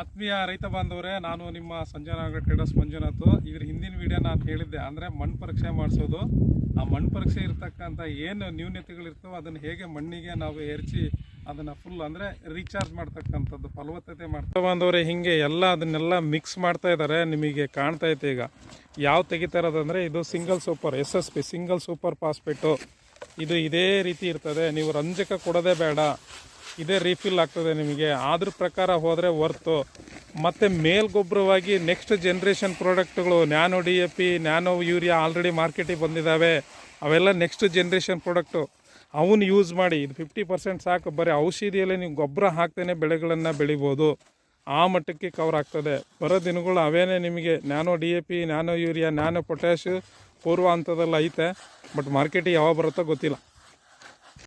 ಆತ್ಮೀಯ ರೈತ ಬಾಂಧವರೇ, ನಾನು ನಿಮ್ಮ ಸಂಜನಾಗರ ಟ್ರೇಡರ್ಸ್ ಮಂಜುನಾಥ್. ಇದ್ರ ಹಿಂದಿನ ವಿಡಿಯೋ ನಾನು ಹೇಳಿದ್ದೆ, ಅಂದರೆ ಮಣ್ಣು ಪರೀಕ್ಷೆ ಮಾಡಿಸೋದು. ಆ ಮಣ್ಣು ಪರೀಕ್ಷೆ ಇರ್ತಕ್ಕಂಥ ಏನು ನ್ಯೂನತೆಗಳಿರ್ತವೆ ಅದನ್ನು ಹೇಗೆ ಮಣ್ಣಿಗೆ ನಾವು ಎರಚಿ ಅದನ್ನು ಫುಲ್ ಅಂದರೆ ರೀಚಾರ್ಜ್ ಮಾಡ್ತಕ್ಕಂಥದ್ದು, ಫಲವತ್ತತೆ ಮಾಡ್ತಾ ಬಾಂಧವರೇ. ಹೀಗೆ ಎಲ್ಲ ಅದನ್ನೆಲ್ಲ ಮಿಕ್ಸ್ ಮಾಡ್ತಾ ಇದ್ದಾರೆ. ನಿಮಗೆ ಕಾಣ್ತಾ ಐತೆ ಈಗ ಯಾವ ತೆಗಿತಾ ಇರೋದಂದರೆ ಇದು single super SSP single super phosphate. ಇದು ಇದೇ ರೀತಿ ಇರ್ತದೆ. ನೀವು ರಂಜಕ ಕೊಡೋದೇ ಬೇಡ, ಇದೇ ರೀಫಿಲ್ ಆಗ್ತದೆ ನಿಮಗೆ. ಅದ್ರ ಪ್ರಕಾರ ಹೋದರೆ ವರ್ತು. ಮತ್ತು ಮೇಲ್ಗೊಬ್ಬರವಾಗಿ ನೆಕ್ಸ್ಟ್ ಜನ್ರೇಷನ್ ಪ್ರಾಡಕ್ಟ್ಗಳು nano DAP, nano urea already ಮಾರ್ಕೆಟಿಗೆ ಬಂದಿದ್ದಾವೆ. ಅವೆಲ್ಲ ನೆಕ್ಸ್ಟ್ ಜನ್ರೇಷನ್ ಪ್ರಾಡಕ್ಟು. ಅವನ್ನ ಯೂಸ್ ಮಾಡಿ. ಇದು 50% ಸಾಕು. ಬರೀ ಔಷಧಿಯಲ್ಲೇ ನೀವು ಗೊಬ್ಬರ ಹಾಕ್ತೇನೆ ಬೆಳೆಗಳನ್ನು ಬೆಳಿಬೋದು. ಆ ಮಟ್ಟಕ್ಕೆ ಕವರ್ ಆಗ್ತದೆ. ಬರೋ ದಿನಗಳು ಅವೇನೇ ನಿಮಗೆ. Nano DAP, nano urea, nano potash ಪೂರ್ವ ಹಂತದಲ್ಲಿ ಐತೆ. ಬಟ್ ಮಾರ್ಕೆಟಿಗೆ ಯಾವಾಗ ಬರುತ್ತೋ ಗೊತ್ತಿಲ್ಲ.